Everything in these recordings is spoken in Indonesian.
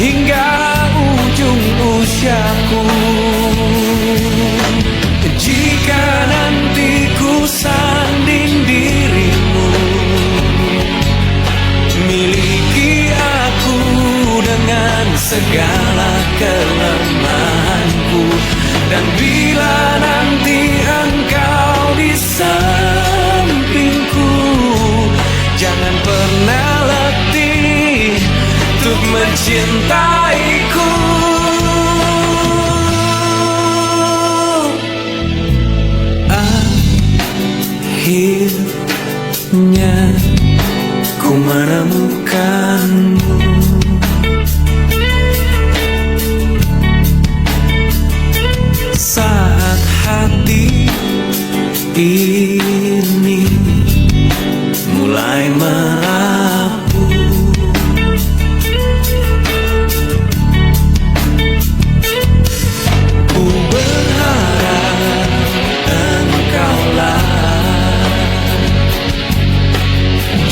hingga ujung usiaku. Jika nanti ku sanding dirimu, miliki aku dengan segala kelemahanku. Dan bila nanti engkau di sampingku, jangan pernah letih untuk mencintaiku. Akhirnya ku menemukanmu. Saat hati ini mulai merapuh, ku berharap engkaulah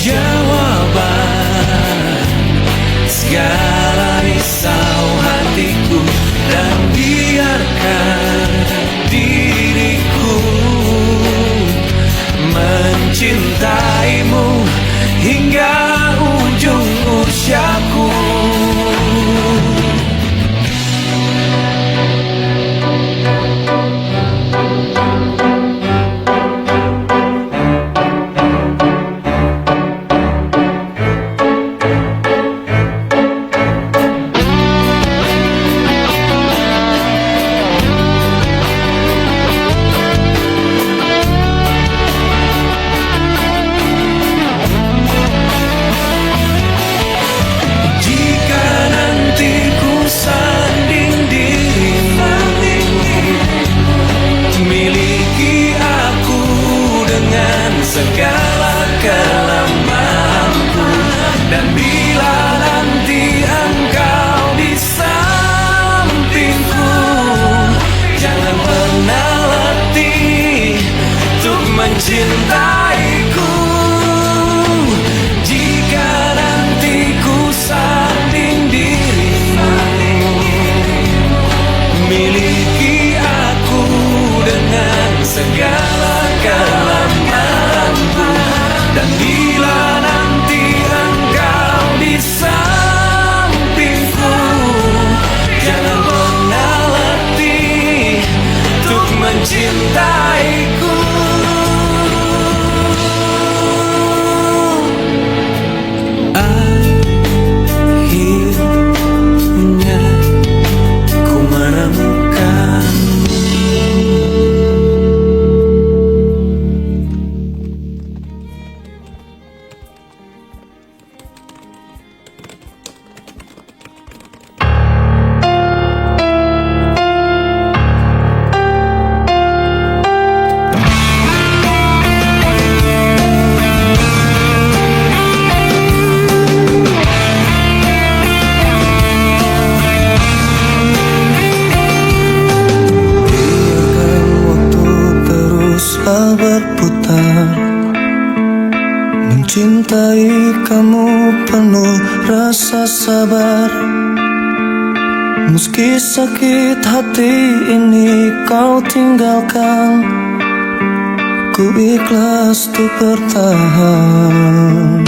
jawaban segala risau hatiku. Dan biarkan diriku mencintaimu hingga ujung usiaku. Segala kelemahanku. Dan bila nanti engkau di sampingku, jangan pernah letih untuk mencintaiku. Jika nanti ku sanding dirimu, miliki aku dengan segala kelemahanku. Dan bila nanti engkau di sampingku, jangan pernah letih untuk mencintaiku. Akhirnya ku menemukanmu. Berputar, mencintai kamu penuh rasa sabar. Meski sakit hati ini kau tinggalkan, ku ikhlas untuk bertahan.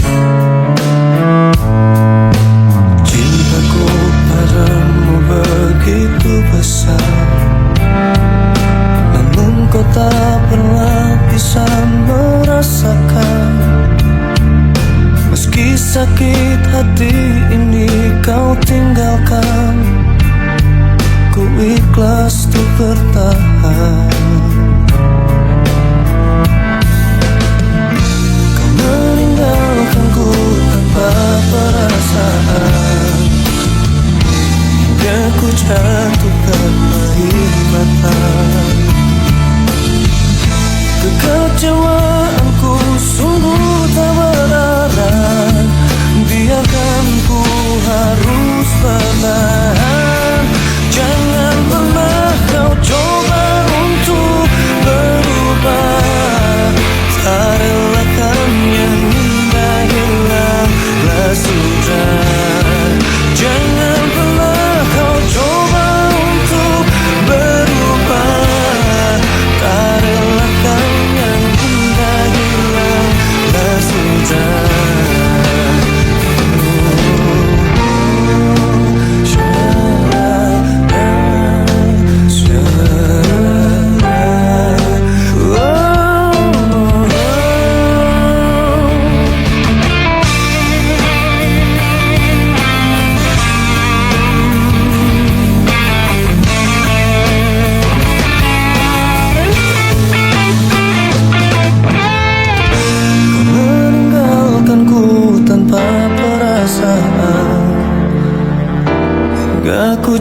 Cintaku padamu begitu besar, namun kau tak pernah bisa merasakan. Meski sakit hati ini kau tinggalkan, ku ikhlas untuk bertahan. Kau meninggalkanku tanpa perasaan, hingga ku jatuh ke air mata. Kekecewaan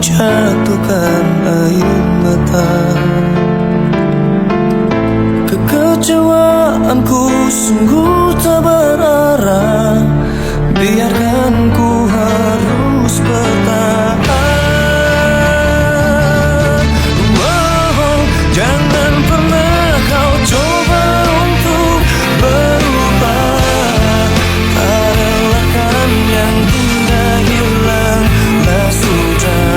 jatuhkan air mata. Kekecewaanku sungguh tak berarah, biarkan ku harus bertahan. Oh, jangan pernah kau coba untuk berubah. Tak relakan yang indah hilanglah sudah.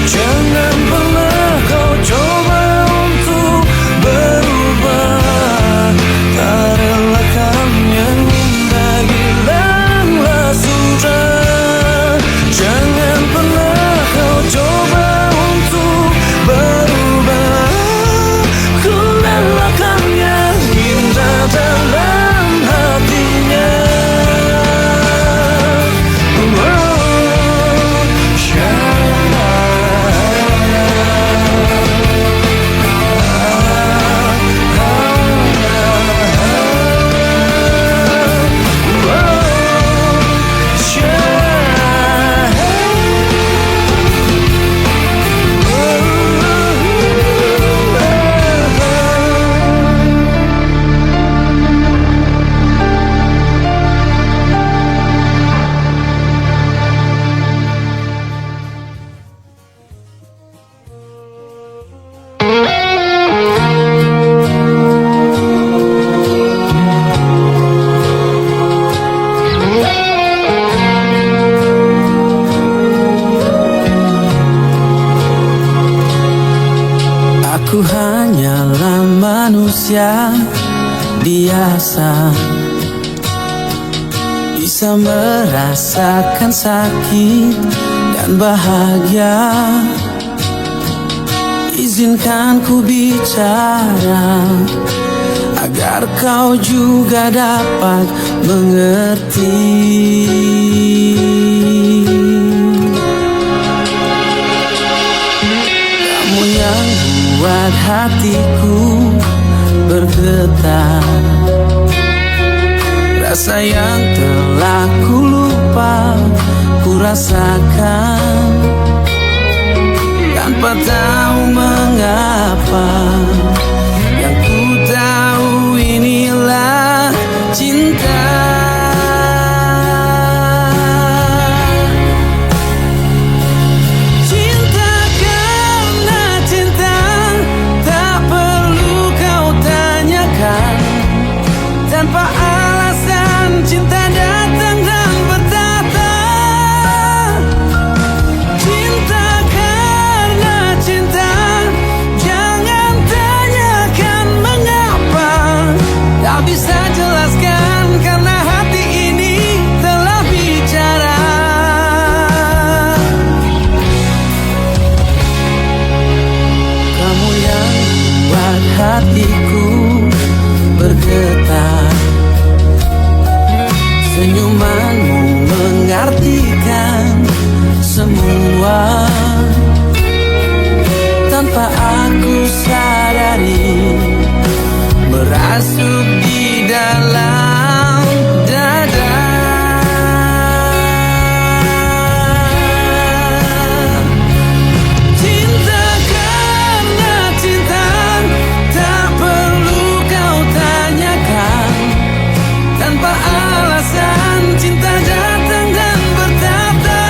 Jangan pernah kau coba untuk berubah. Tak relakan yang indah hilanglah sudah. Jangan pernah kau coba untuk berubah. Ku relakan yang indah dalam hatinya. Aku hanyalah manusia biasa, bisa merasakan sakit dan bahagia. Izinkan ku bicara agar kau juga dapat mengerti. Kamu yang buat hatiku bergetar, rasa yang telah ku lupa ku rasakan tanpa tahu mengapa. Yang ku tahu inilah cinta. Tanpa alasan cinta datang dan bertata. Cinta karena cinta, jangan tanyakan mengapa. Tak bisa jelaskan karena hati ini telah bicara. Kamu yang buat hatiku bergetar, senyumanmu mengartikan semua. Tanpa aku sadari, merasuk di dalam dada. Cinta karena cinta, tak perlu kau tanyakan. Tanpa alasan cinta datang dan bertata.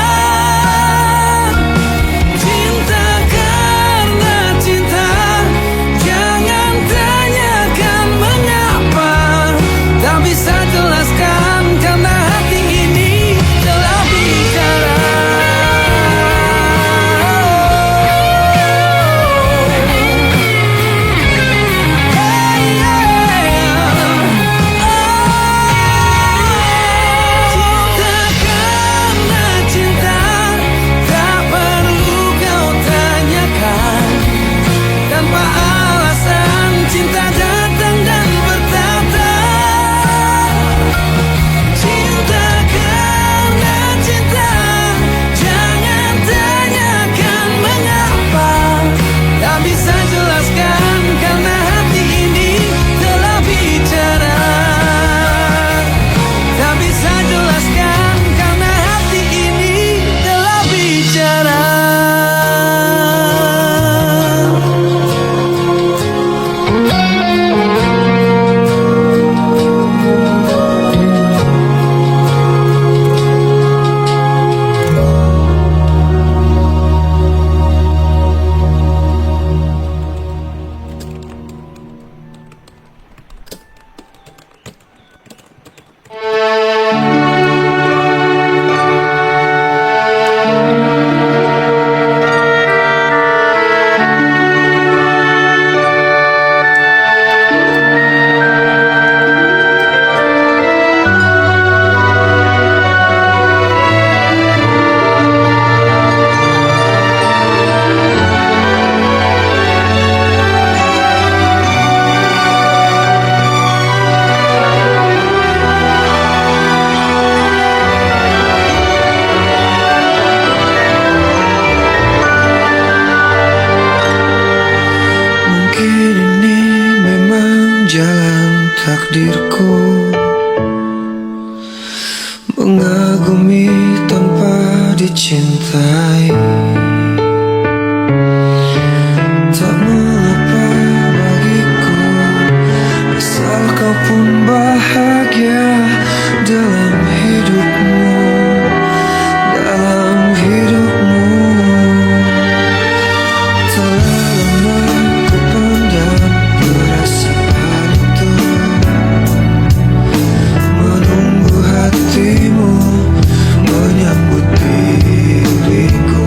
hadirku, mengagumi tanpa dicintai. Tak mengapa bagiku, asal kau pun bahagia dalam hidupmu, dalam hidupmu. Telah lama ku pendam perasaan itu, menunggu hatimu menyambut diriku.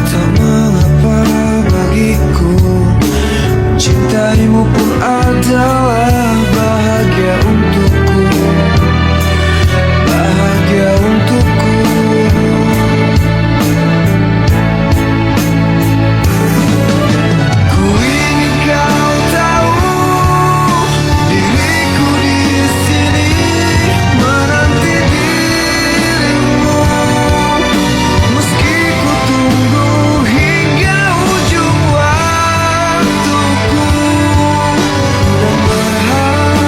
Tak mengapa bagiku, mencintaimu pun adalah bahagia untukku, bahagia untukku. Ku ingin kau tahu, diriku di sini menanti dirimu, meski ku tunggu hingga ujung waktuku, dan berharap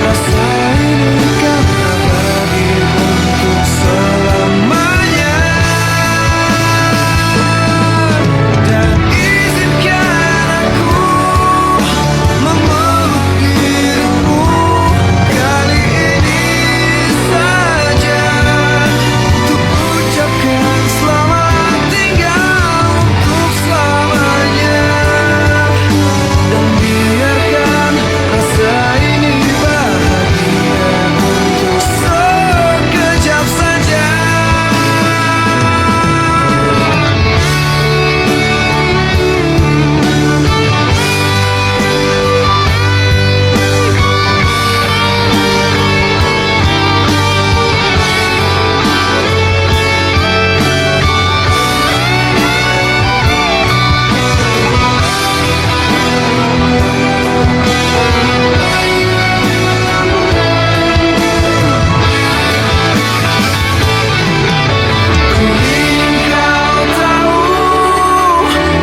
rasa ini kan abadi untuk selamanya. Dan izinkan aku memeluk dirimu kali ini saja, untuk ucapkan selamat tinggal untuk selamanya. Dan biarkan rasa ini bahagia untuk sekejap saja. Ku ingin kau tahu,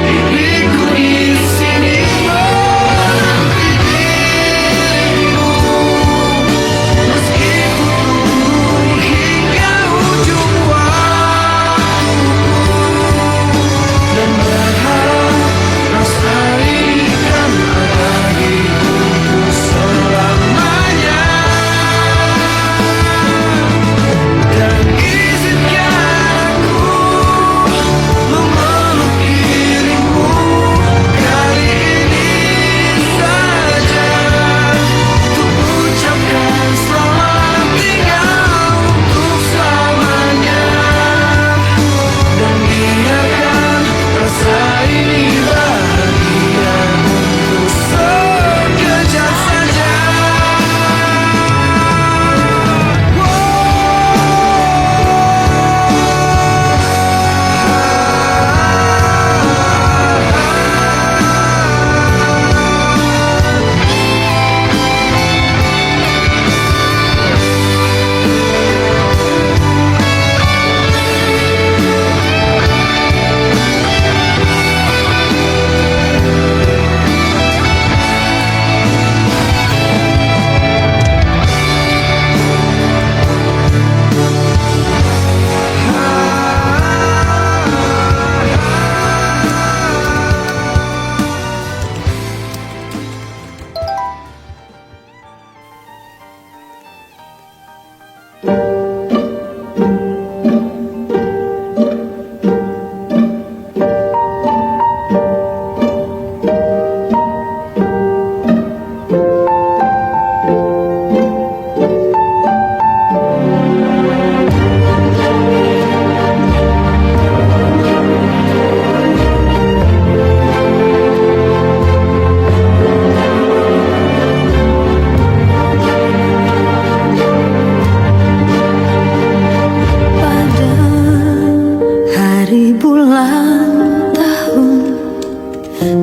diriku di sini menanti dirimu, meski ku tunggu hingga ujung waktuku, dan berharap rasa ini kan abadi untuk selamanya. Dan izinkan aku memeluk dirimu kali ini saja, untuk ucapkan selamat tinggal untuk selamanya. Dan biarkan rasa ini bahagia untuk sekejap saja.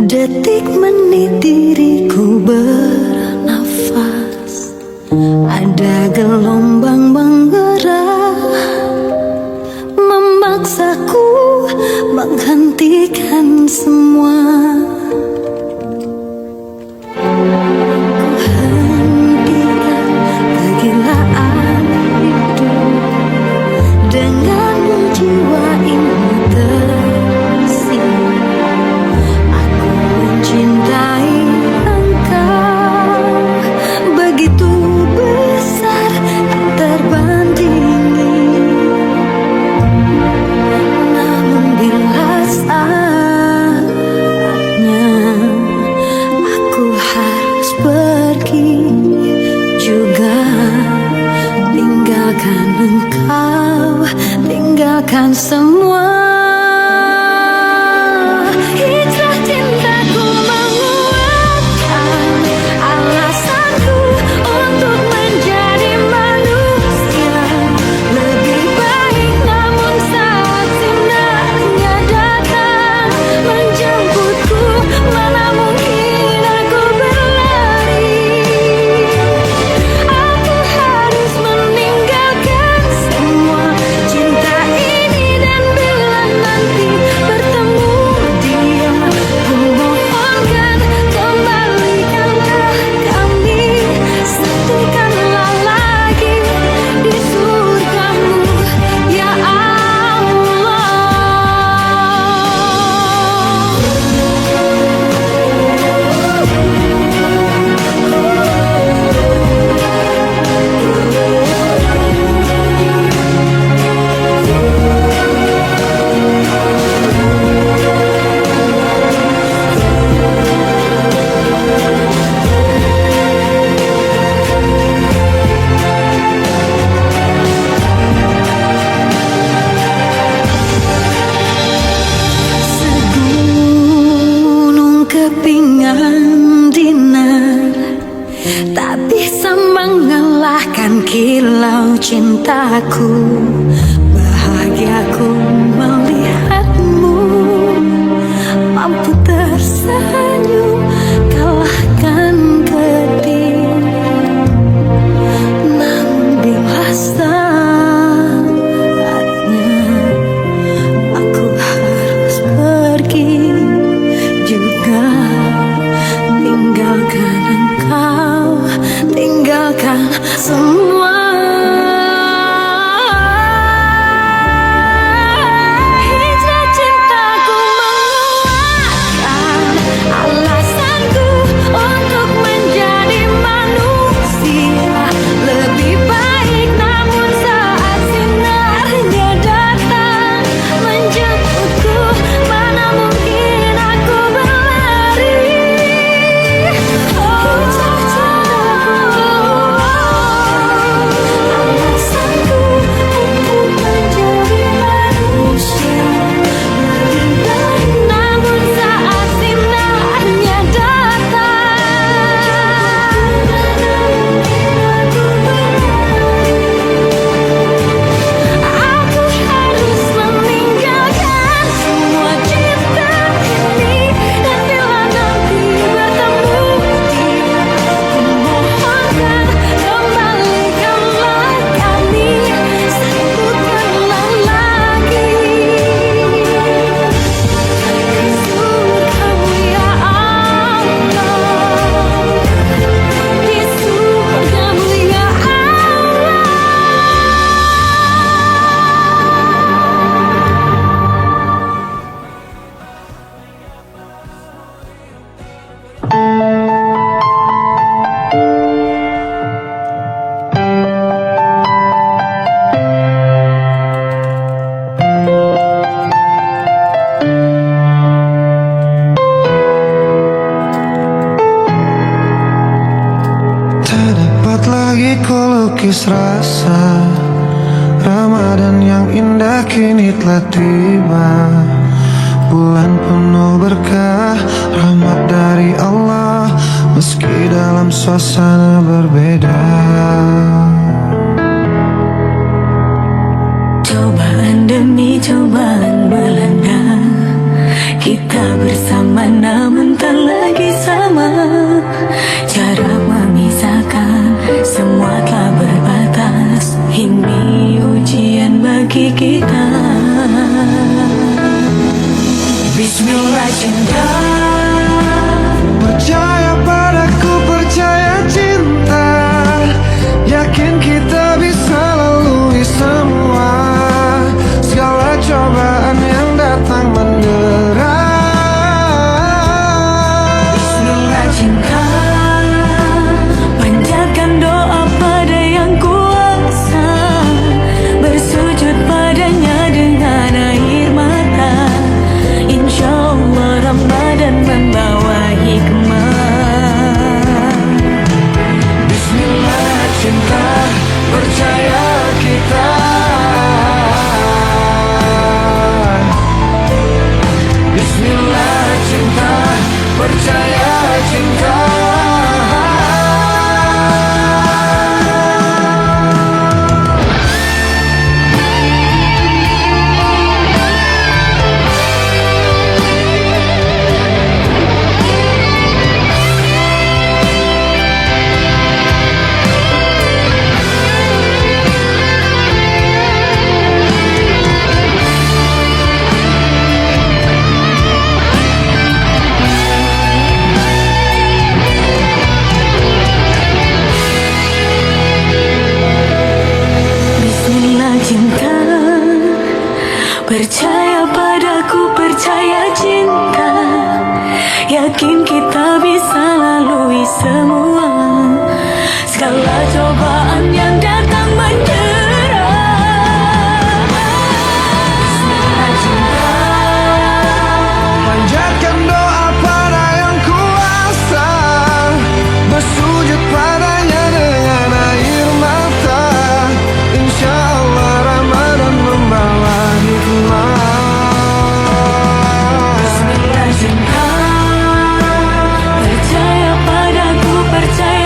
Detik menit diriku bernafas, ada gelombang menggerak, memaksaku menghentikan semua. Ku hentikan mengalahkan kilau cintaku. Bahagiaku melihatmu mampu tersenyum kalahkan pedih. Namun bila saatnya aku harus pergi juga, tinggalkan engkau, tinggalkan semua. Hijrah cintaku menguatkan alasanku untuk menjadi manusia lebih baik. Namun saat sinarnya datang menjemputku, mana mungkin aku berlari. Alasanku untuk menjadi manusia lebih baik. Namun saat sinarnya datang, aku harus meninggalkan semua cinta ini. Dan bila nanti bertemu dia, kumohonkan kembalikanlah kami, satukanlah lagi ke surgamu ya Allah, di surgamu ya Allah. Tak dapat lagi kulukis rasa Ramadan yang indah kini telah tiba. Bulan penuh berkah, rahmat dari Allah, meski dalam suasana berbeda. Cobaan demi cobaan melanda, kita bersama namun tak lagi sama. Cara memisahkan semua telah berbatas. Ini ujian bagi kita. Bismillah cinta, Percaya padaku, percaya cinta, yakin kita bisa lalui semua segala cobaan yang datang mendera. Bismillah cinta, panjatkan doa pada yang kuasa, bersujud padanya dengan air mata. Insya Allah Ramadan membawa hikmah. Bismillah cinta, percaya kita. Bismillah cinta, percaya cinta. Bismillah cinta, percaya padaku, percaya cinta, yakin kita bisa lalui semua segala cobaan yang datang mendera. Bismillah cinta, Panjatkan doa pada yang kuasa, bersujud padanya dengan air mata. Insya Allah Ramadan membawa hikmah. Bismillah cinta, percaya padaku, percaya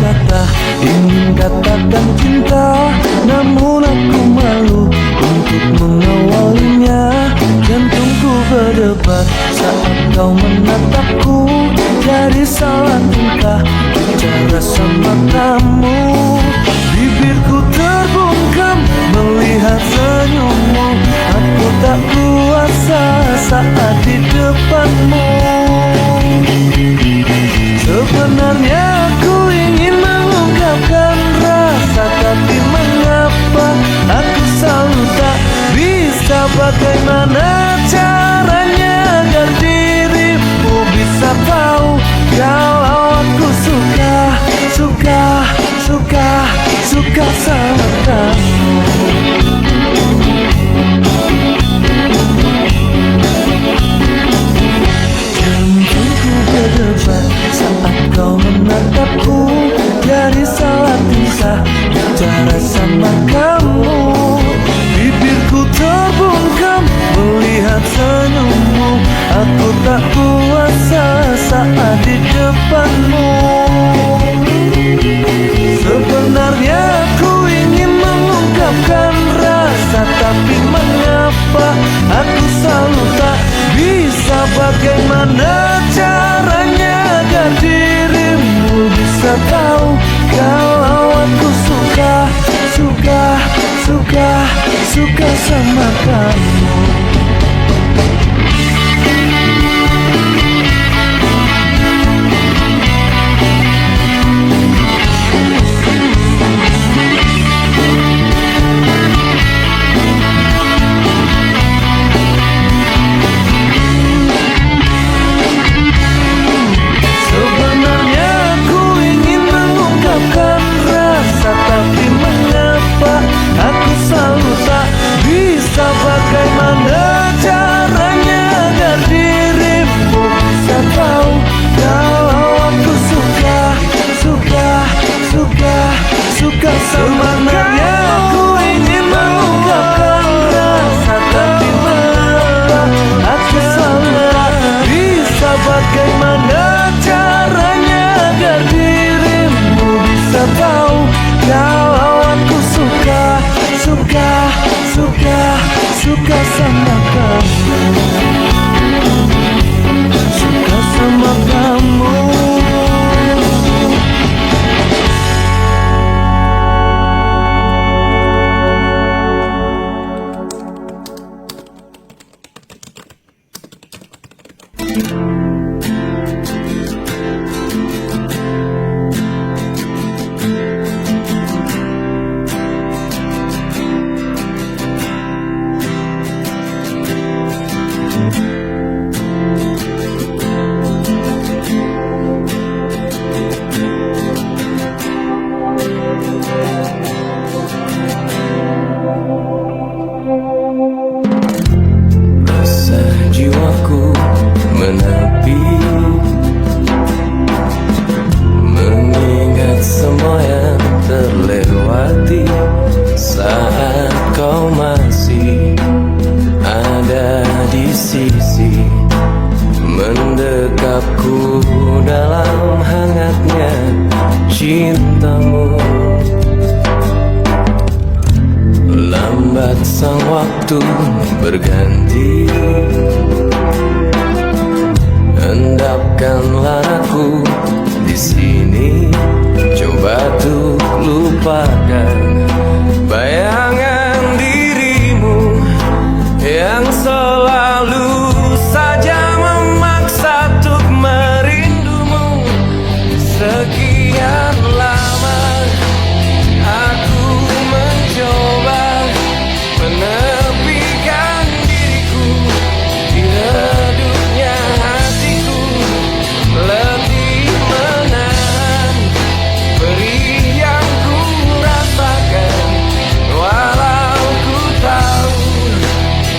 kata ingin katakan cinta, namun aku malu untuk mengawalinya. Jantungku berdebar saat kau menatapku. Jadi salah tingkah bicara sama kamu. Bibirku terbungkam melihat senyummu. Aku tak kuasa saat di depanmu. Sebenarnya aku ingin mengungkapkan rasa, tapi mengapa aku selalu tak bisa. Bagaimana caranya agar dirimu bisa tahu kalau aku suka sama kamu. Jantungku berdebar saat kau menatapku. Jadi salah tingkah bicara sama kamu. Bibirku terbungkam melihat senyummu. Aku tak kuasa saat di depanmu. Sebenarnya aku ingin mengungkapkan rasa, tapi mengapa aku selalu tak bisa. Bagaimana caranya agar dirimu bisa tahu kalau aku suka sama kamu. Bagaimana caranya agar dirimu bisa tahu kalau aku suka sama kamu. Aku ingin mengungkapkan rasa, tapi mengapa aku selalu tak bisa. Bagaimana caranya agar dirimu bisa tahu kalau aku suka sama kamu. Suka sama kamu. Mendekapku dalam hangatnya cintamu. Lambat sang waktu berganti. Endapkanlah aku di sini. Coba tuh lupakan bayangan dirimu yang selalu saja memaksa untuk merindumu. Sekian lama aku mencoba menepikan diriku di redupnya hatiku. Letih menahan perih yang ku rasakan, walau ku tahu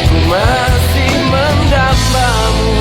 ku masih mendambamu.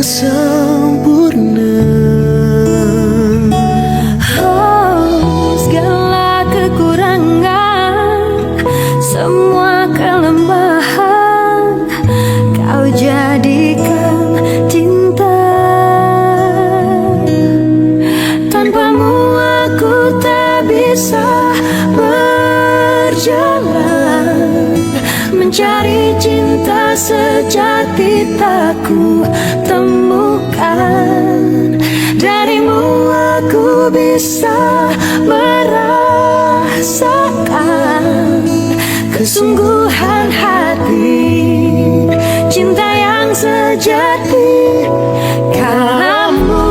sempurna. Oh, segala kekurangan, semua kelemahan, kau jadikan cinta. Tanpamu aku tak bisa berjalan, mencari cinta sejati tak ku temukan. Darimu aku bisa merasakan kesungguhan hati, cinta yang sejati. Kamu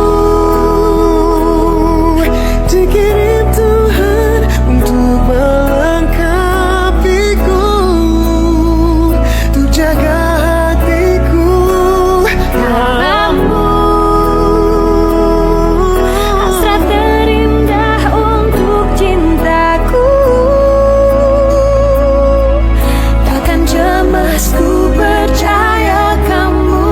Dikirim Tuhan untuk melengkapiku, untuk jaga hatiku. Kamu hasrat terindah untuk cintaku, takkan cemas ku percaya kamu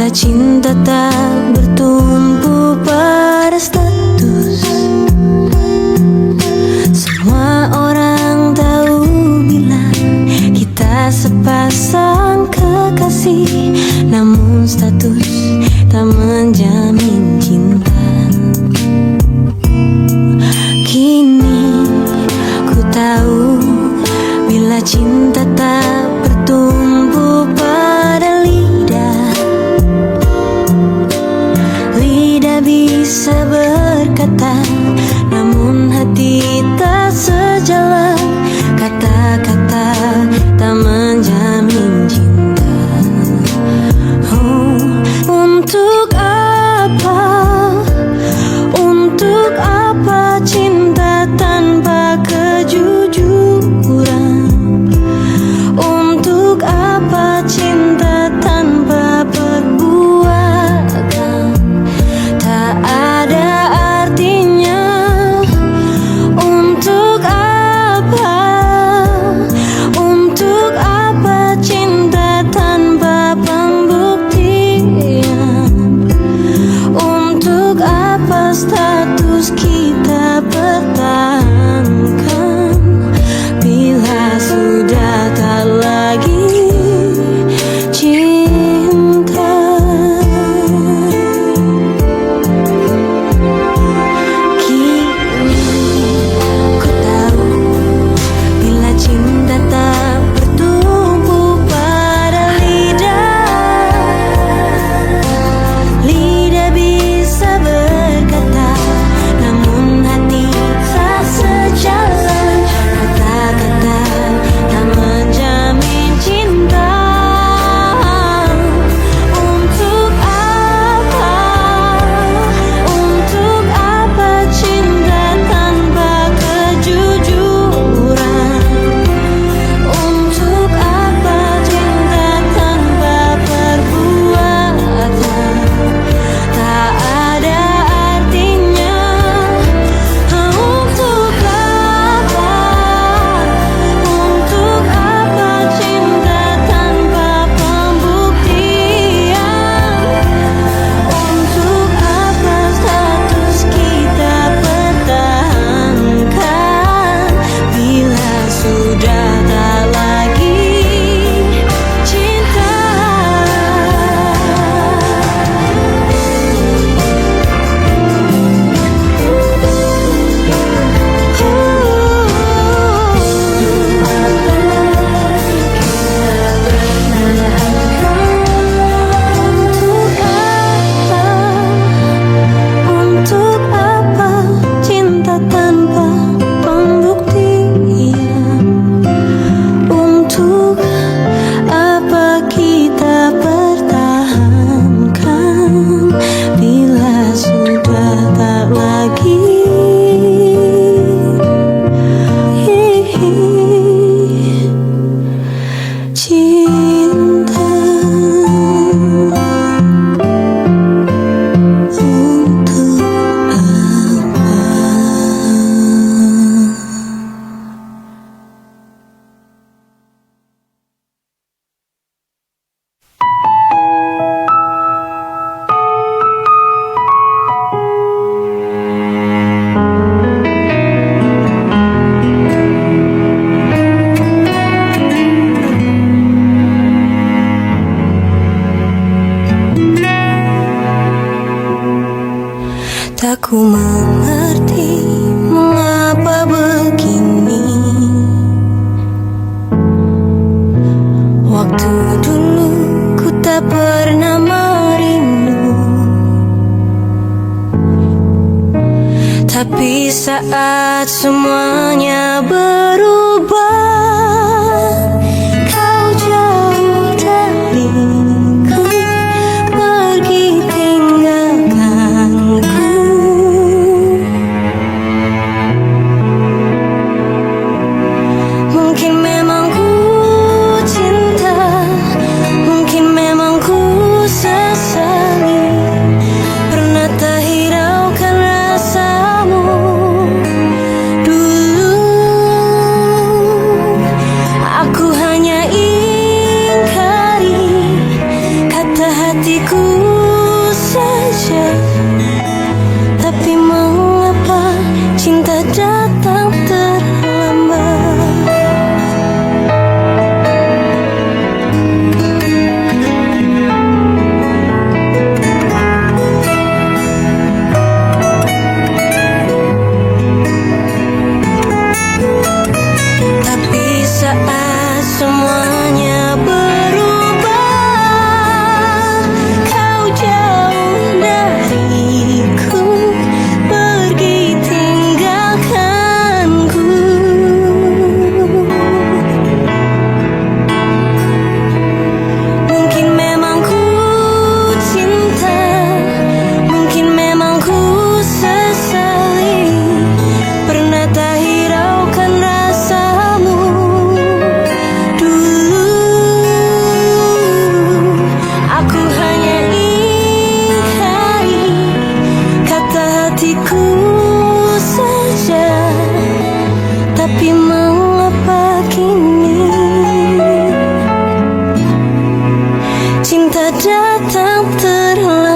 Bila cinta tak bertumpu pada status, semua orang tahu bila kita sepasang kekasih. Namun status tak menjamin cinta. Kini ku tahu bila cinta tak bertumpu pada lidah. Lidah bisa berkata, namun hati tak sejalan. Kata-kata tak menjamin cinta. Oh, untuk apa? Untuk apa cinta tanpa kejujuran? Untuk apa cinta tanpa perbuatan? Tak ada artinya. Untuk apa? Untuk apa cinta tanpa pembuktian? Untuk apa status kita pertahankan bila sudah tak lagi cinta? Kini ku tahu bila cinta tak bertumpu pada lidah. Lidah bisa berkata, namun hati tak sejalan. Kata-kata tak menjamin cinta. Untuk apa? Untuk apa cinta tanpa kejujuran? Untuk apa cinta tanpa perbuatan? Tak ada artinya. Untuk apa? Untuk apa cinta tanpa pembuktian? Untuk apa status kita pertahankan bila sudah tak lagi cinta? Untuk apa cinta tanpa pembuktian? Untuk apa kita pertahankan bila sudah tak lagi cinta? Untuk apa? Tak ku mengerti mengapa begini. Waktu dulu ku tak pernah merindu, tapi saat semuanya berubah, kau jauh dariku, pergi tinggalkanku. Mungkin memang ku cinta, mungkin memang ku sesali, pernah tak hiraukan rasamu dulu. cinta datang terlambat.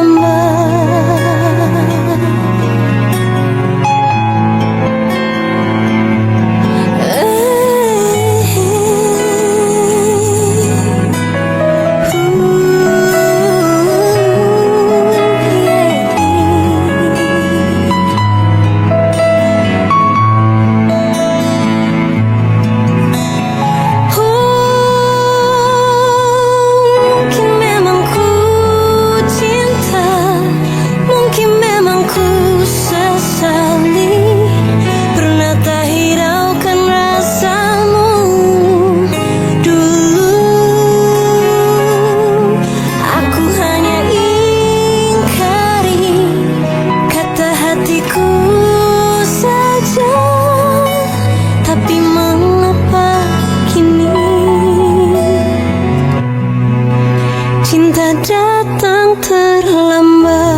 Cinta datang terlambat.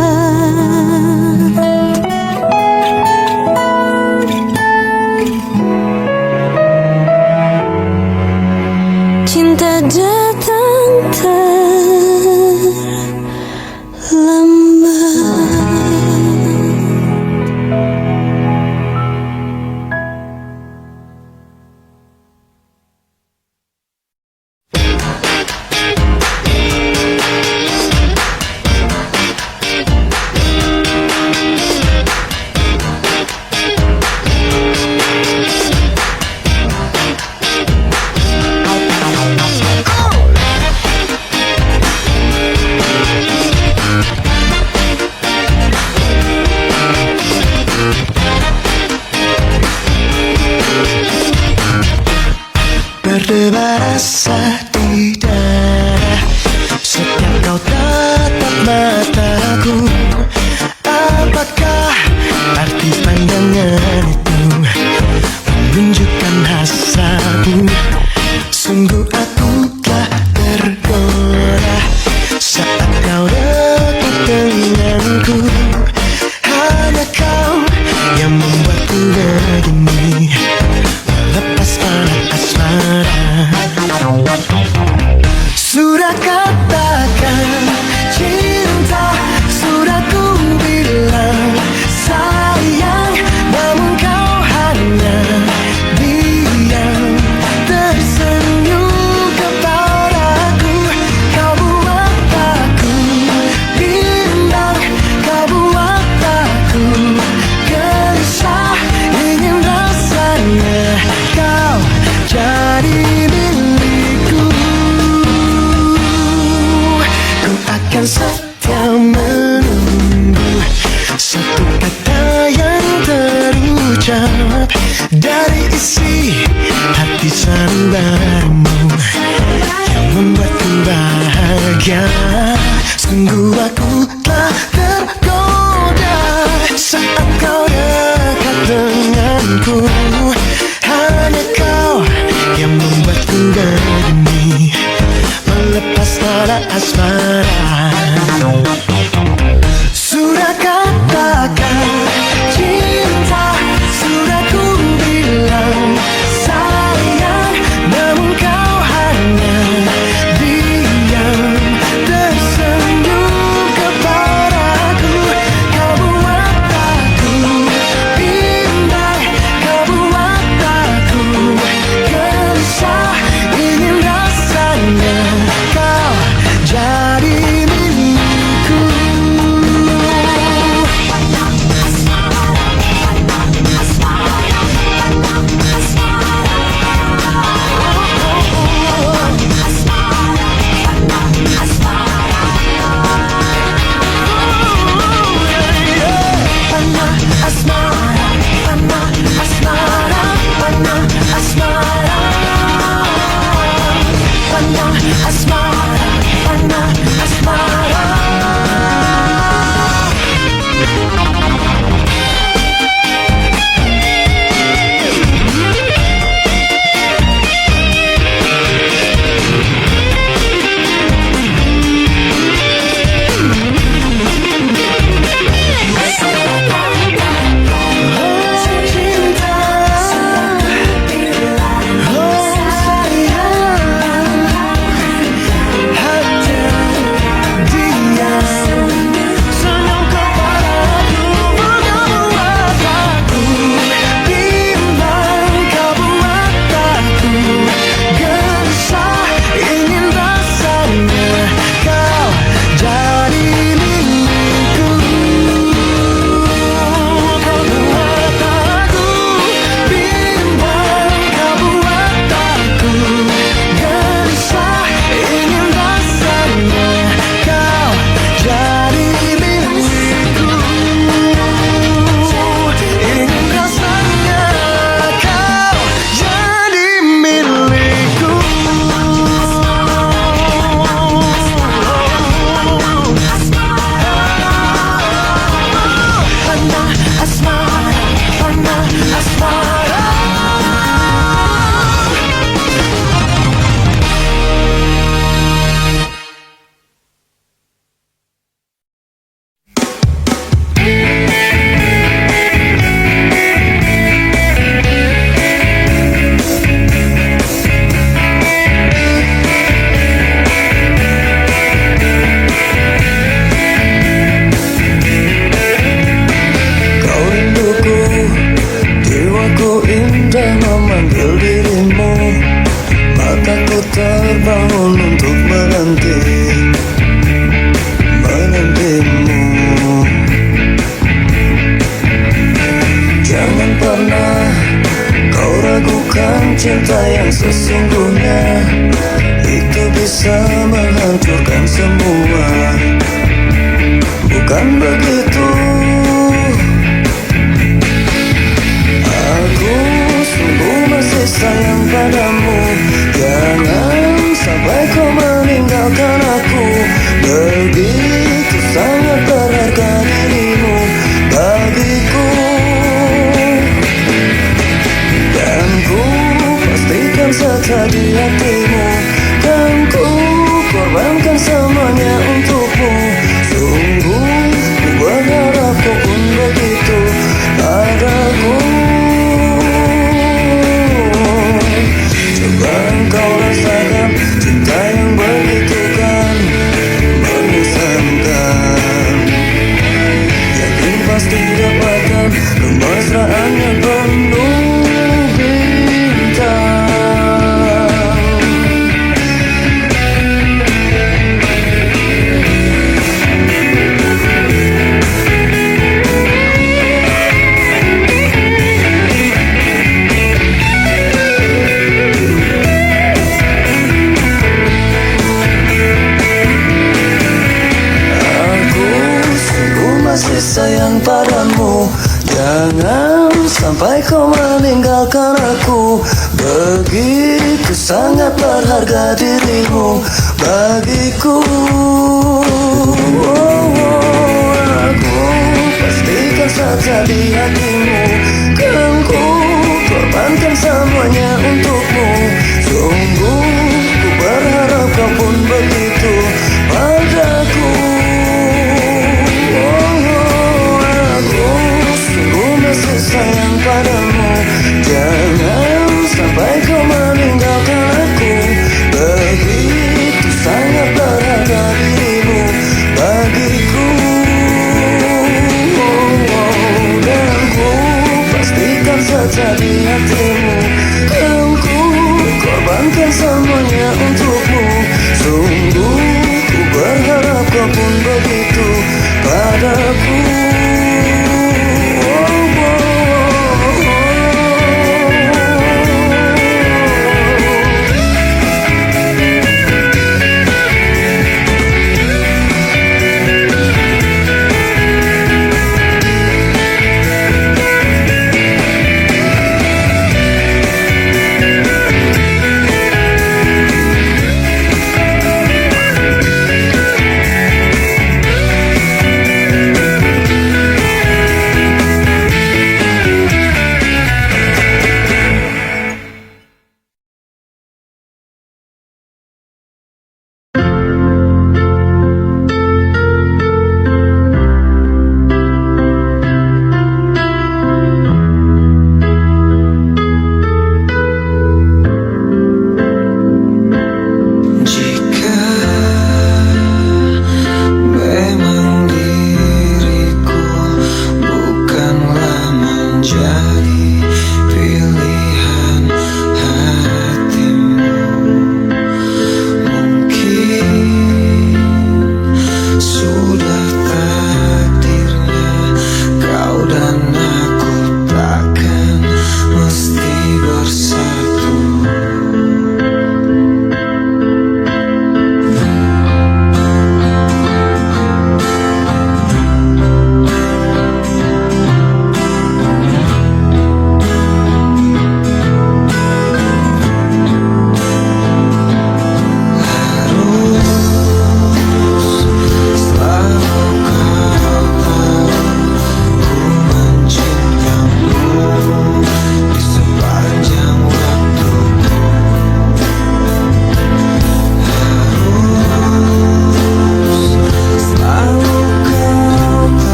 Cinta datang terlambat. Berdebar rasa di dada setiap kau tatap mataku. Apakah arti pandangan itu menunjukkan hasratmu? Sungguh aku telah tergoda saat kau dekat denganku. Hanya kau yang membuatku begini, melepas panah asmara. Sudah katakan cinta, sudah ku bilang sayang, namun kau hanya diam tersenyum kepadaku. Kau buat aku bimbang, kau buat aku gelisah, ingin rasanya kau jadi milikku. Ku akan setia menunggu satu kata yang terucap dari isi hati sanubarimu yang membuatku bahagia. Sungguh aku telah tergoda saat kau dekat denganku. Hanya kau yang membuatku begini, melepas tanda asmara. Sudah katakan cinta, sudah ku bilang sayang, namun kau hanya diam tersenyum kepadaku. Kau buat aku bimbang, kau buat aku gelisah, ingin rasanya kau jadi milikku. cinta yang sesungguhnya itu bisa menghancurkan semua. Bukan begitu. Aku sungguh masih sayang padamu. Jangan sampai kau meninggalkan aku. Begitu sangat berharga dirimu bagiku. Dan ku pastikan setia di hatimu. Dan ku korbankan semuanya untukmu. Sungguh ku berharap kau pun begitu padaku. Coba engkau rasakan cinta yang begitu kan mengesankan. Yakin pasti dapatkan kemesraan yang penuh bintang. Masih sayang padamu. Jangan sampai kau meninggalkan aku. Begitu sangat berharga dirimu bagiku. Aku pastikan saja di hatimu. Kan ku korbankan semuanya untukmu. Sungguh ku berharap kau pun begitu padaku. Masih sayang padamu. Jangan sampai kau meninggalkan aku. Begitu sangat berharga dirimu bagiku. Dan ku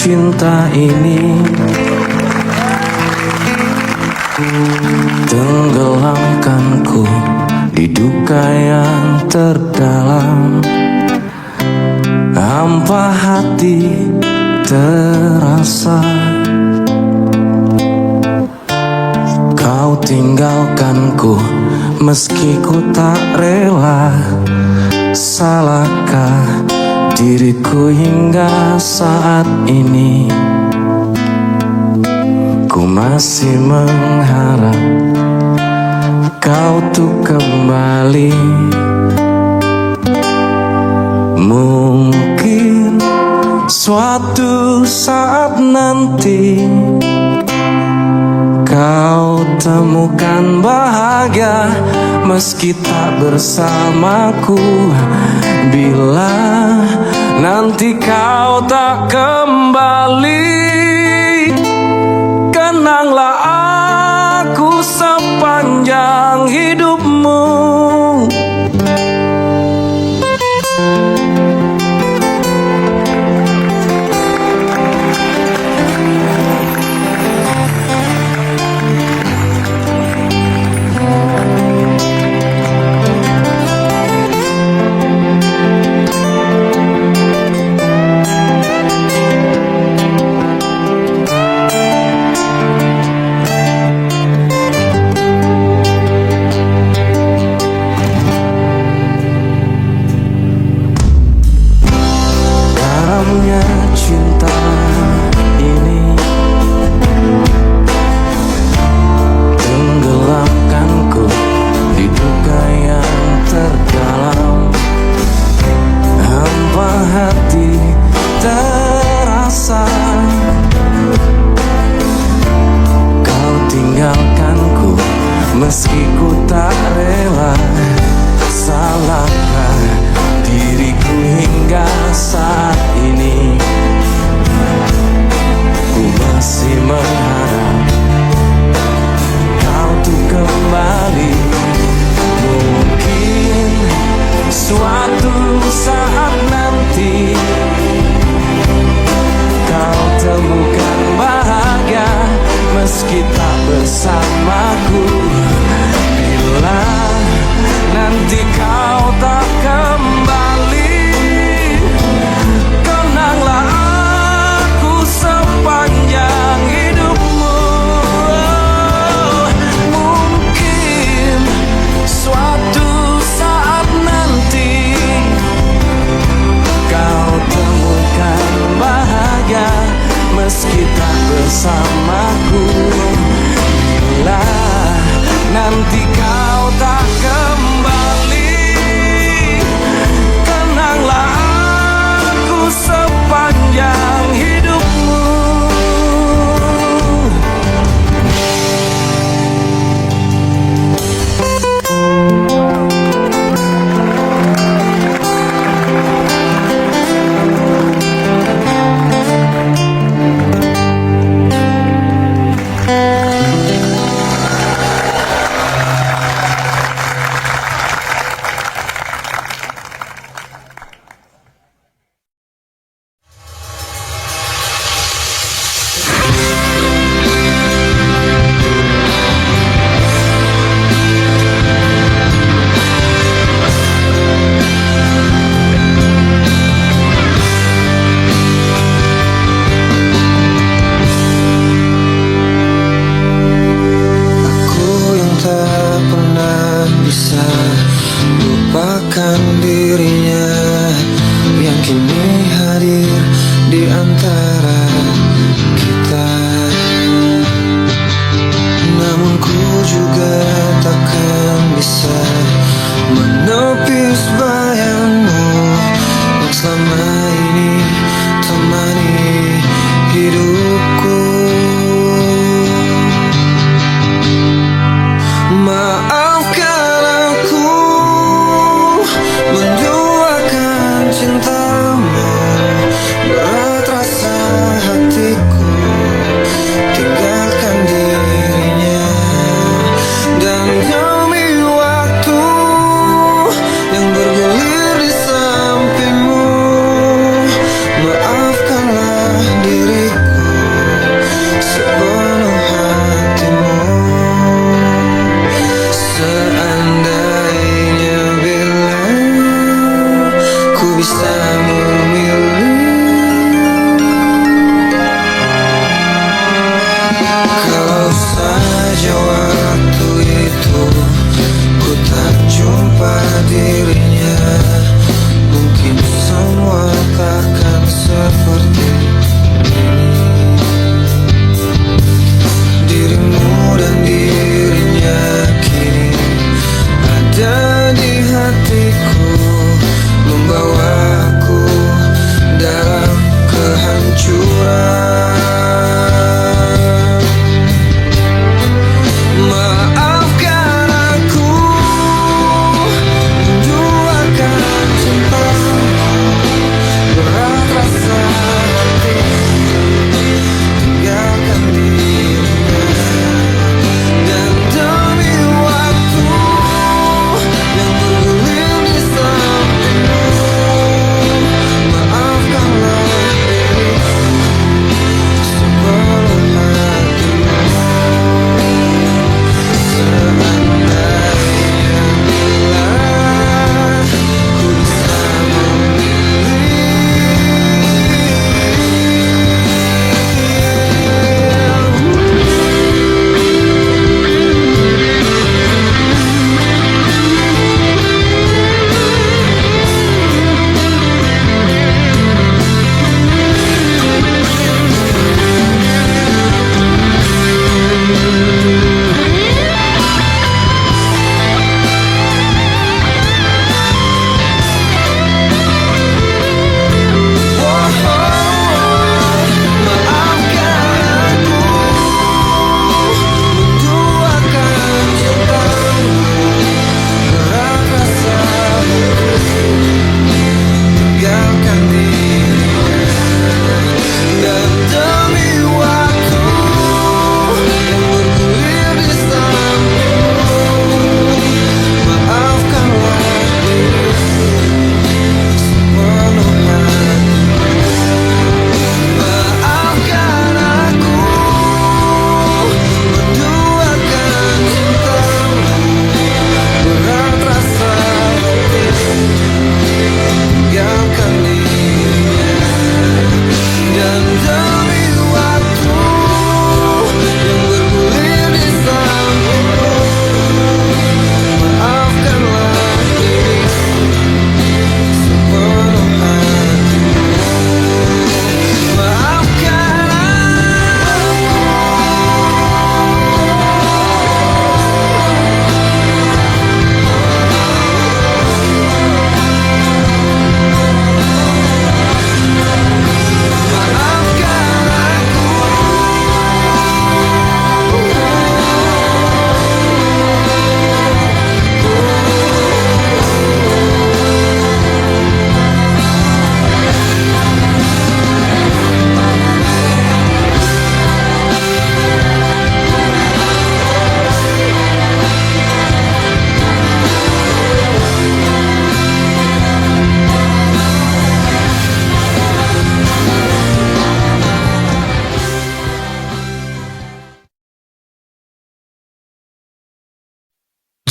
cinta ini tenggelamkanku di duka yang terdalam. Hampa hati terasa, kau tinggalkanku meski ku tak rela. Salahkah diriku hingga saat ini? Ku masih mengharap kau tuh kembali. Mungkin suatu saat nanti kau temukan bahagia meski tak bersamaku. Bila nanti kau tak kembali, kenanglah aku sepanjang hidupmu. Cinta ini tenggelamkanku di duka yang terdalam. Hampa hati terasa, kau tinggalkanku meski ku tak rela. Salahkah diriku hingga saat ini? Ku masih mengharap kau tuh kembali. Mungkin suatu saat nanti kau temukan bahagia meski tak bersamaku. Bila nanti kau tak kembali, kenanglah aku sepanjang hidupmu. Mungkin suatu saat nanti kau temukan bahagia meski tak bersamaku. Bila nanti kau tak kembali, kenanglah aku sepanjang hidupmu. Demi waktu yang bergerak bisa memilih. Kalau saja waktu itu ku tak jumpa dirinya, mungkin semua takkan seperti ini. Dirimu dan dirinya kini ada di hatiku, membawaku dalam kehancuran. Maafkan aku, rindu akan cintamu, berat rasa hati, tinggalkan dirinya. Dan demi waktu yang bergulir di sampingmu, maafkanlah diriku sepenuh hatimu. Seandainya bila ku bisa memilih,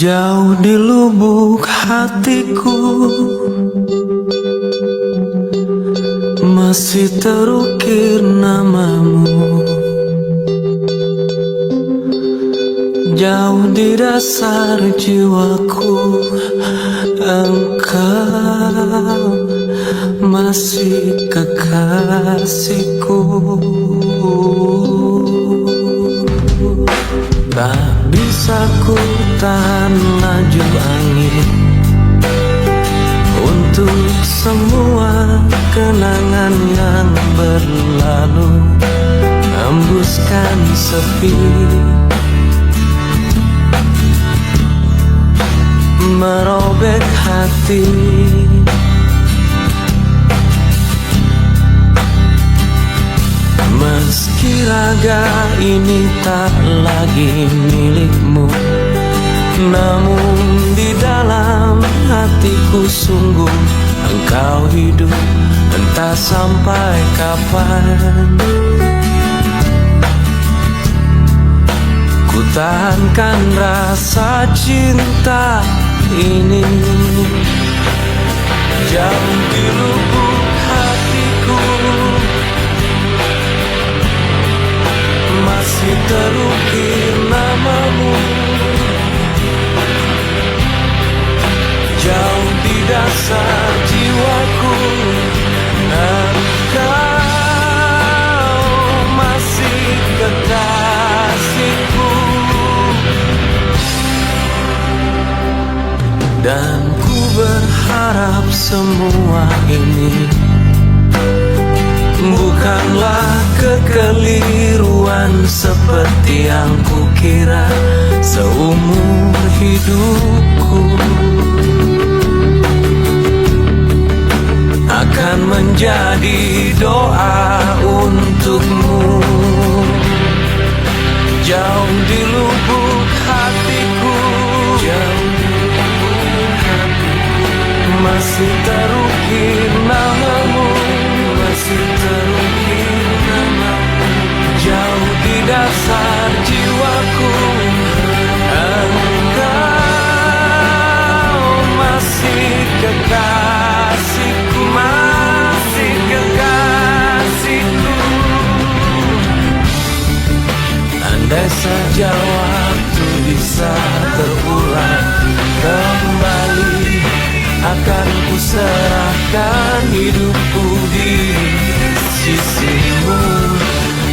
jauh di lubuk hatiku masih terukir namamu. Jauh di dasar jiwaku engkau masih kekasihku. Tak bisa ku tahan laju angin untuk semua kenangan yang berlalu, hembuskan sepi, merobek hati. Meski raga ini tak lagi milikmu, namun di dalam hatiku sungguh engkau hidup, entah sampai kapan. Ku tahankan rasa cinta ini jauh di luar masih terukir namamu jauh di dasar jiwaku, dan kau masih kekasihku. Dan ku berharap semua ini bukanlah kekeliruan seperti yang kukira seumur hidupku. Akan menjadi doa untukmu jauh di lubuk hatiku, jauh di lubuk hatiku. Masih terukir namamu, masih terukir namamu jauh di dasar jiwaku. Engkau masih kekasihku, masih kekasihku. Andai saja waktu bisa terulang kembali, akan ku serahkan hidupku di sisimu.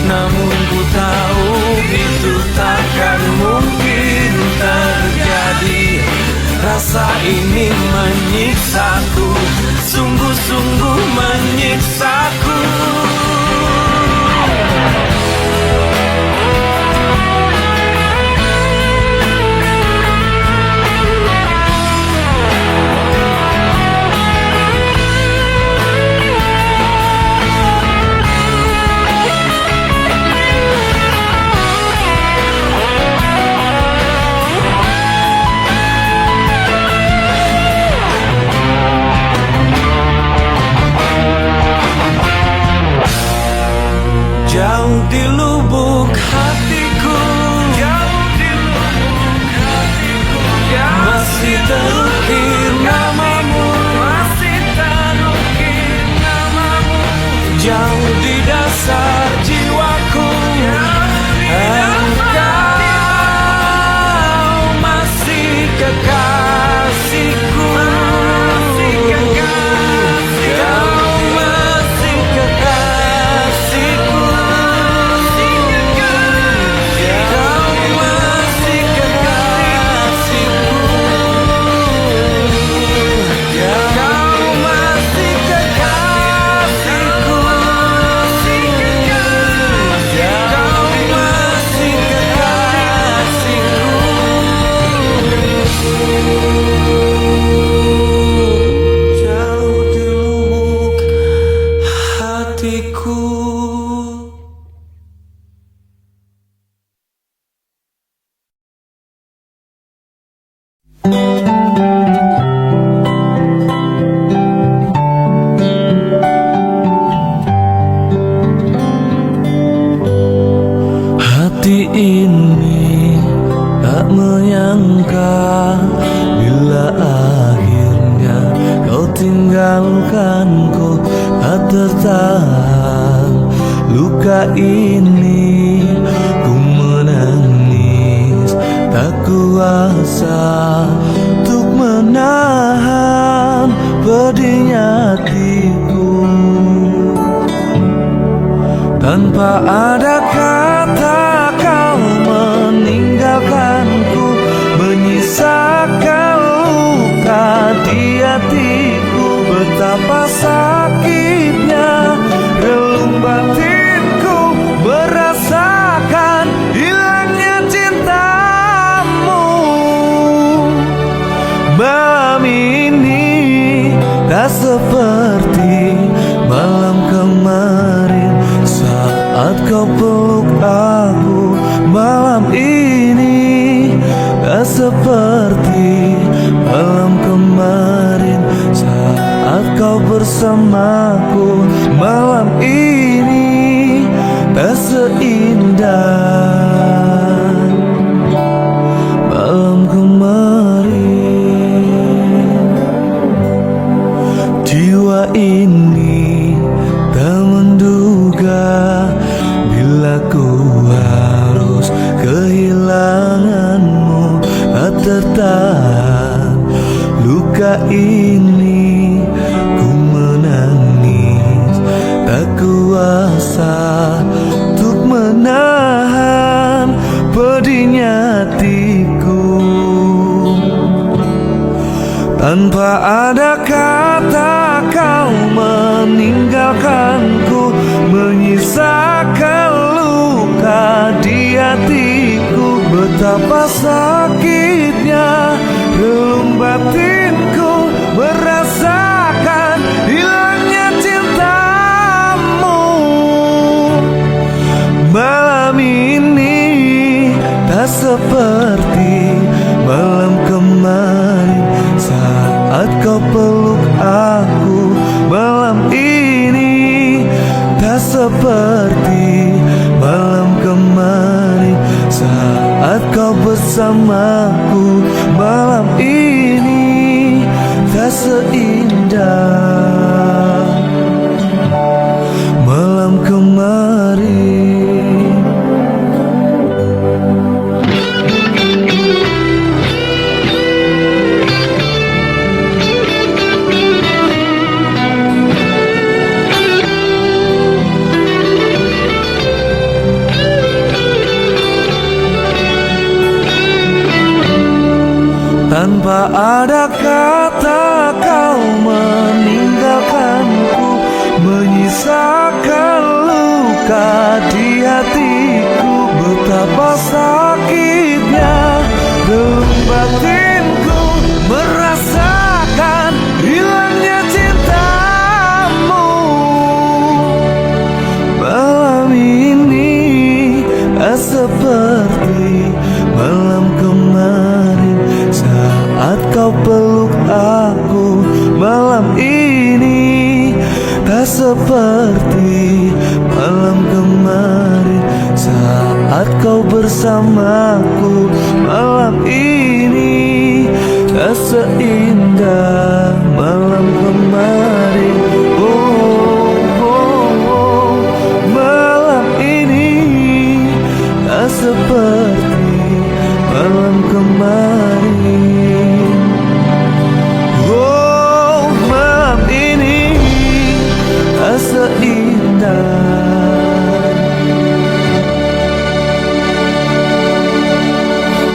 Namun ku tahu itu takkan mungkin terjadi. Rasa ini menyiksaku, sungguh-sungguh menyiksaku. Jauh di lubuk hatiku, jauh di lubuk hatiku, masih terukir namamu, masih terukir namamu jauh di dasar jiwaku. Engkau masih kekasihku, masih kekasihku, kau masih kekasihku. Jauh di lubuk hatiku. Hati ini tak menyangka bila akhirnya kau tinggalkanku, tak tertahan luka ini. Ku menangis tak kuasa untuk menahan pedihnya hatiku. Tanpa ada kata kau meninggalkanku, menyisakan luka di hatiku. Betapa sakitnya relung batinku merasakan hilangnya cintamu. Malam ini tak seperti malam kemarin saat kau peluk aku. Malam ini tak seperti malam kemarin saat kau bersamaku. Malam ini tak seindah malam kemarin. Jiwa ini tak menduga bila ku bertahan. Luka ini ku menangis, tak kuasa untuk menahan pedihnya hatiku. Tanpa ada kata kau meninggalkanku, menyisakan luka di hatiku. Betapa sakitnya relung batinku merasakan hilangnya cintamu. Malam ini tak seperti malam kemarin saat kau peluk aku. Malam ini tak seperti malam kemarin saat kau bersamaku. Malam ini tak seindah malam kemarin. Tanpa ada kata kau meninggalkanku, menyisakan luka di hatiku. Betapa sakitnya relung batinku merasakan hilangnya cintamu. Malam ini tak seperti malam kemarin saat kau peluk aku. Malam ini tak seperti malam kemarin saat kau bersamaku. Malam ini tak seindah malam kemarin. Oh, oh, oh. Malam ini tak seperti malam kemarin. Oh, malam ini tak seindah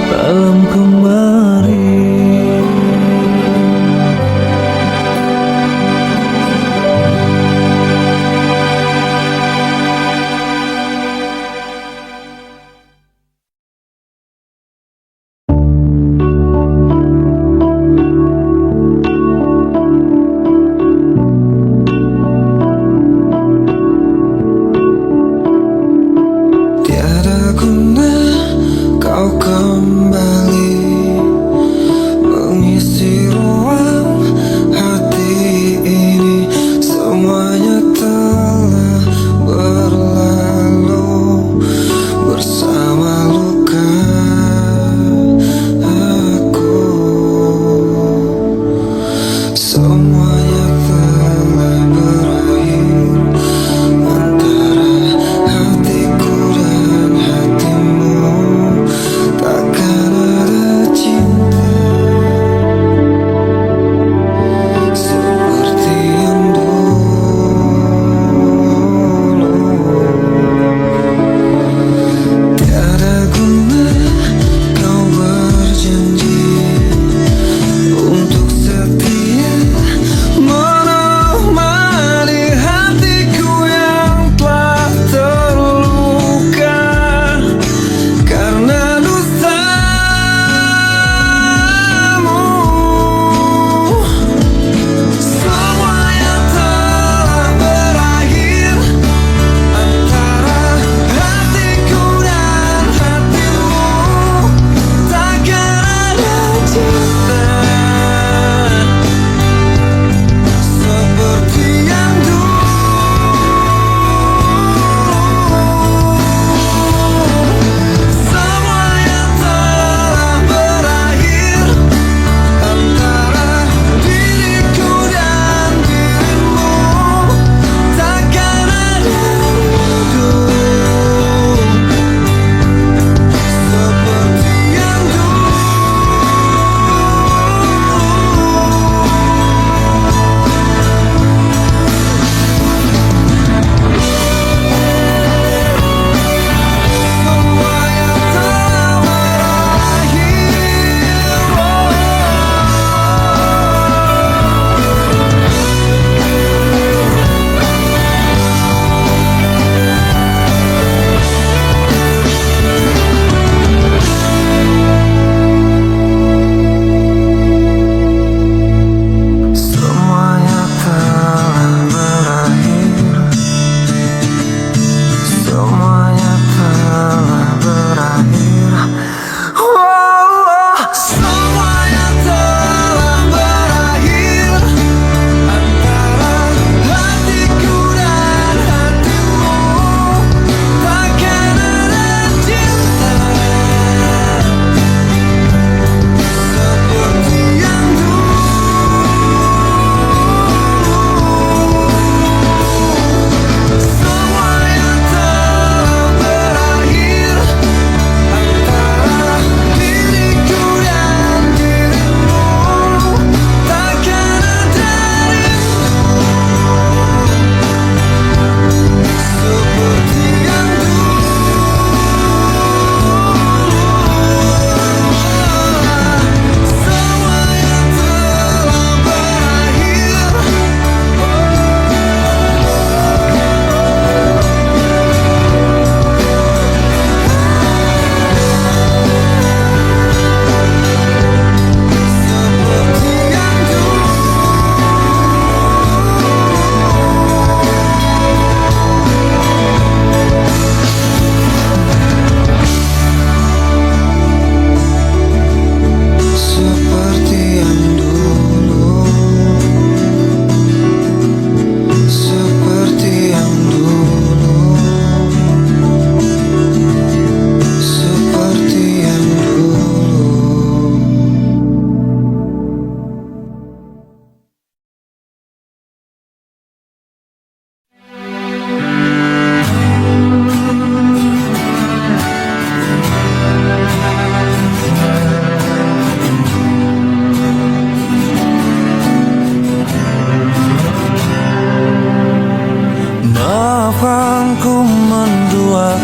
malam kemarin.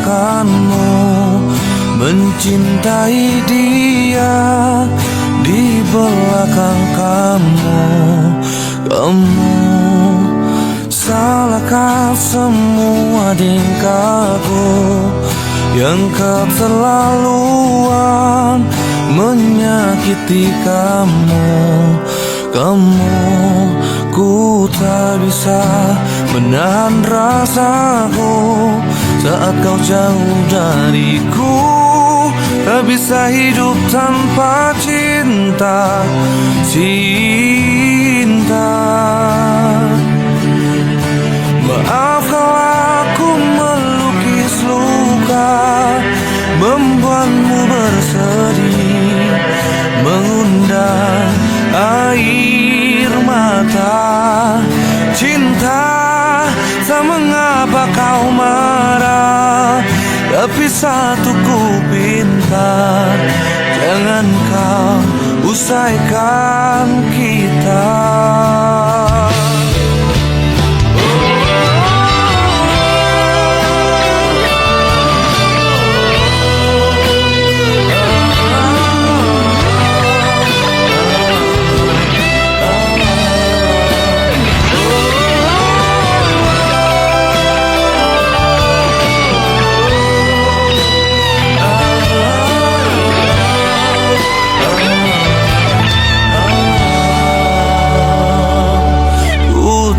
akanmu, mencintai dia di belakang kamu. Salahkah semua tingkahku yang keterlaluan menyakiti kamu? Ku tak bisa menahan rasaku saat kau jauh dariku. Tak bisa hidup tanpa cinta. Maaf kalau aku melukis luka, membuatmu bersedih, mengundang air mata. Cinta, tak mengapa kau marah, tapi satu ku pinta, jangan kau usaikan kita.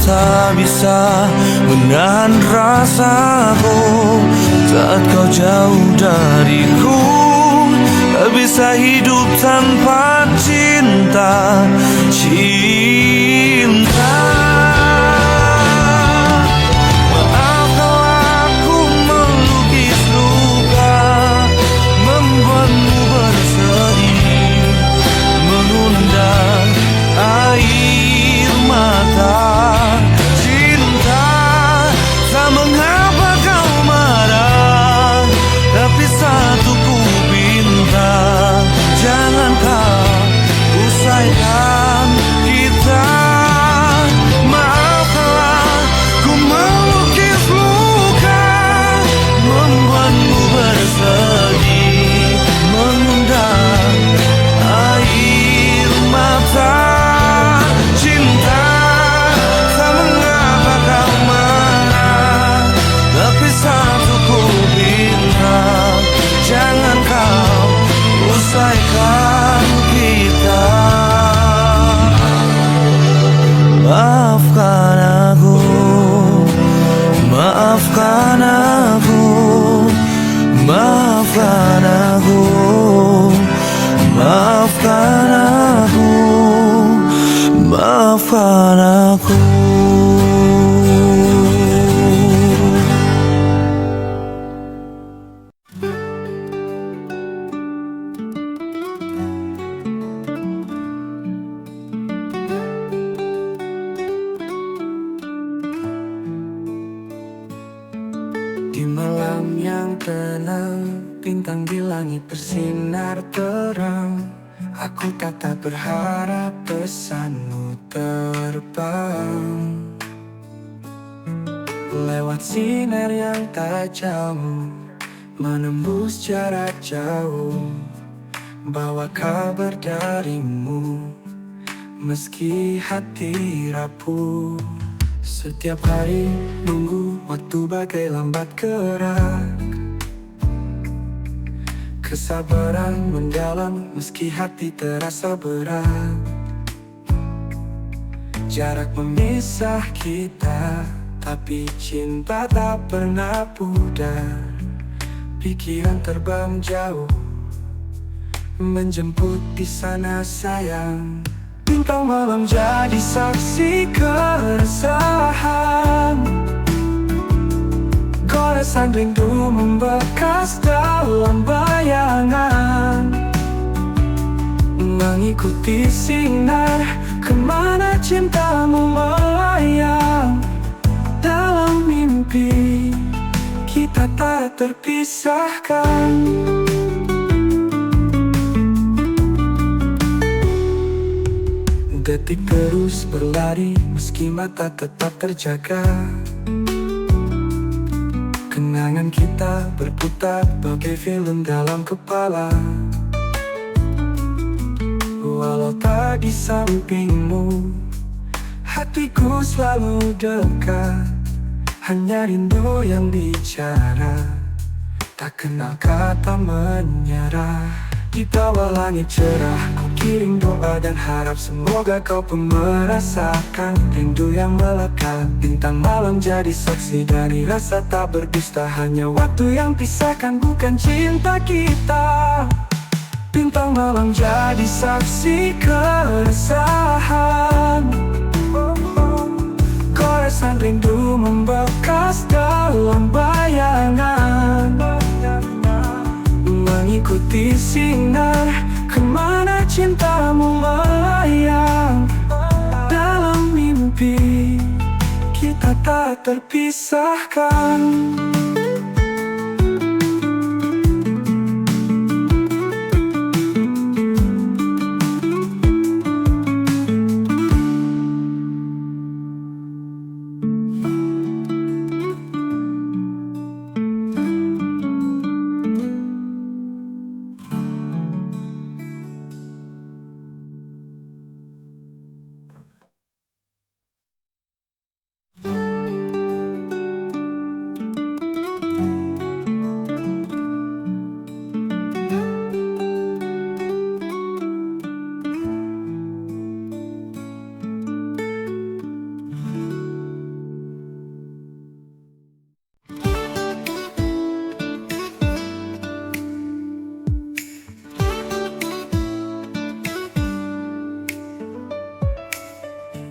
Tak bisa menahan rasaku saat kau jauh dariku. Tak bisa hidup tanpa cinta. Maaf kalau aku melukis luka, membuatmu bersedih, mengundang air mata. Satu ku pinta, jangan kau usaikan kita. Maaflah ku melukis luka, membuatmu bersedih, mengundang air mata. Cinta, tak mengapa kau marah, tapi satu ku pinta, jangan kau usaikan kita. Maafkan aku, maafkan aku, maafkan aku, maafkan aku, maafkan aku. Di malam yang tenang, bintang di langit bersinar terang. Aku tak berharap pesanmu terbang lewat sinar yang tajam, menembus jarak jauh, bawa kabar darimu meski hati rapuh. Setiap hari nunggu waktu bagai lambat gerak, kesabaran mendalam meski hati terasa berat. Jarak memisah kita, tapi cinta tak pernah pudar. Pikiran terbang jauh, menjemput di sana sayang. Bintang malam jadi saksi keresahan, goresan rindu membekas dalam bayangan. Mengikuti sinar, kemana cintamu melayang. Dalam mimpi, kita tak terpisahkan. Detik terus berlari, meski mata tetap terjaga. Kenangan kita berputar bagai film dalam kepala. Walau tak di sampingmu, hatiku selalu dekat. Hanya rindu yang bicara, tak kenal kata menyerah. Di bawah langit cerah, ku kirim doa dan harap semoga kau pun merasakan rindu yang melekat. Bintang malam jadi saksi dari rasa tak berdusta. Hanya waktu yang pisahkan, bukan cinta kita. Bintang malam jadi saksi keresahan. Goresan rindu membekas dalam bayangan, mengikuti sinar kemana cintamu melayang. Dalam mimpi kita tak terpisahkan.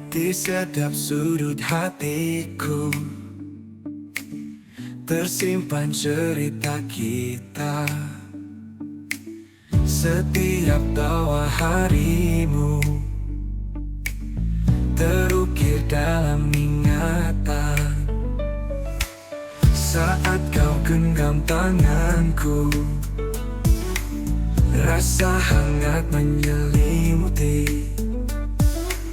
Di setiap sudut hatiku tersimpan cerita kita. Setiap tawa harimu terukir dalam ingatan. Saat kau genggam tanganku, rasa hangat menyelimuti.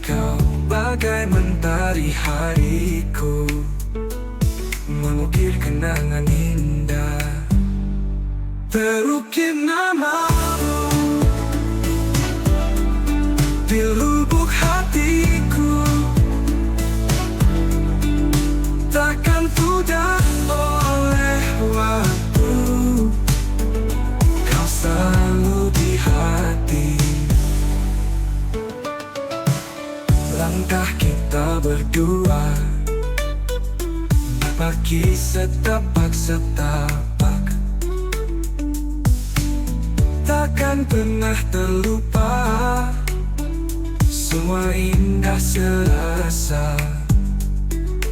Kau bagai mentari hariku, mengukir kenangan indah. Terukir namamu di lubuk hatiku, takkan pudar oleh waktu. Kau selalu di hati. Langkah kita berdua, pagi setapak-setapak, takkan pernah terlupa. Semua indah serasa.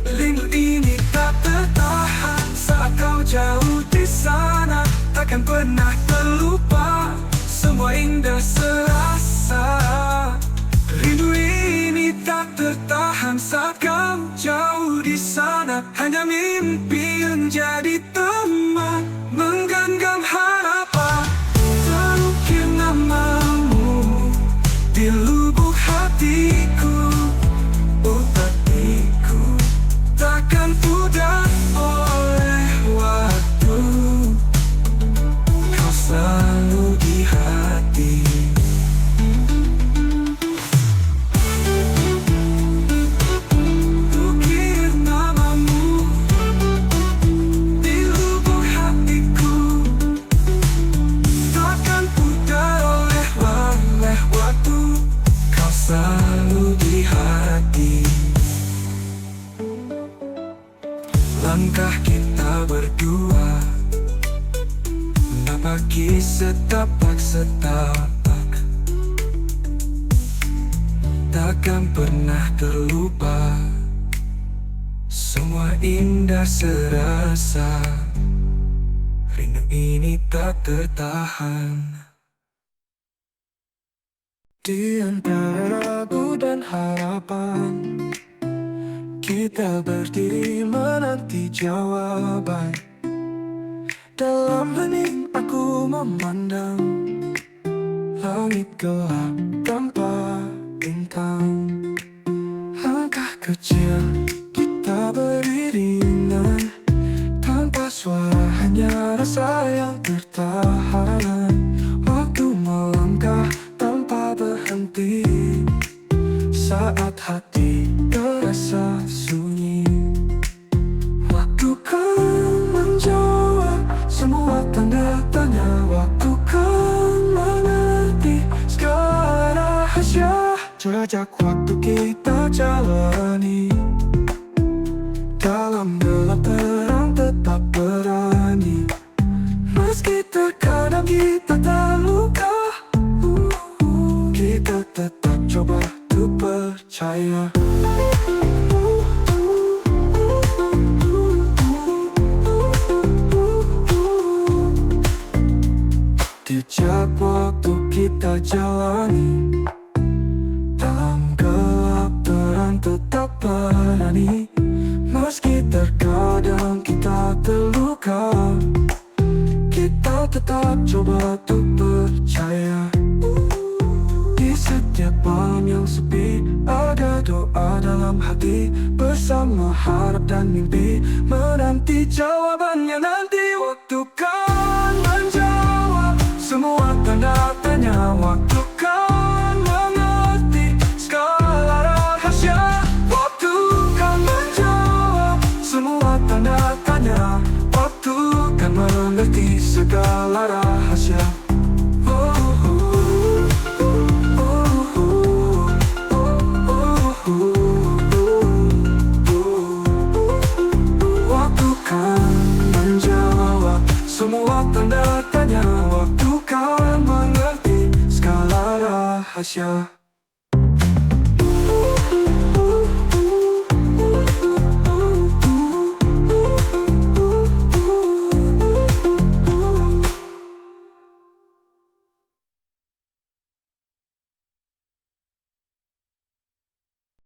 Rindu ini tak tertahan saat kau jauh di sana. Takkan pernah terlupa. Semua indah serasa. Rindu ini tak tertahan saat kau jauh di sana. Hanya mimpi yang jadi teman, menggenggam harapan. Terukir namamu di lubuk hatiku. Hatiku takkan pudar oleh waktu. Kau selalu di hati. Selalu di hati. Langkah kita berdua, pagi setapak-setapak, takkan pernah terlupa. Semua indah serasa. Rindu ini tak tertahan. Di antara ragu dan harapan, kita berdiri menanti jawaban. Dalam hening aku memandang langit gelap tanpa bintang. Langkah kecil kita beriringan tanpa suara. rasa yang tertahan. Waktu melangkah tanpa berhenti, saat hati terasa sunyi. Waktu kan menjawab semua tanda tanya. Waktu kan mengerti segala rahasia. Jelajah waktu kita jalani, dalam gelap terang tetap berani. Meski terkadang kita terluka, kita tetap coba untuk percaya. Tiap waktu kita jalani, dalam gelap terang tetap berani. Meski terkadang kita terluka, kita tetap coba untuk percaya. Di setiap malam yang sepi, ada doa dalam hati. Bersama harap dan mimpi, menanti jawabannya nanti. Waktu kan menjawab semua tanda tanya. Waktu kan mengerti segala rahasia. Waktu kan menjawab semua tanda tanya. Waktu kan mengerti segala rahasia. Waktu kan menjawab semua tanda tanya. Waktu kan mengerti segala rahasia.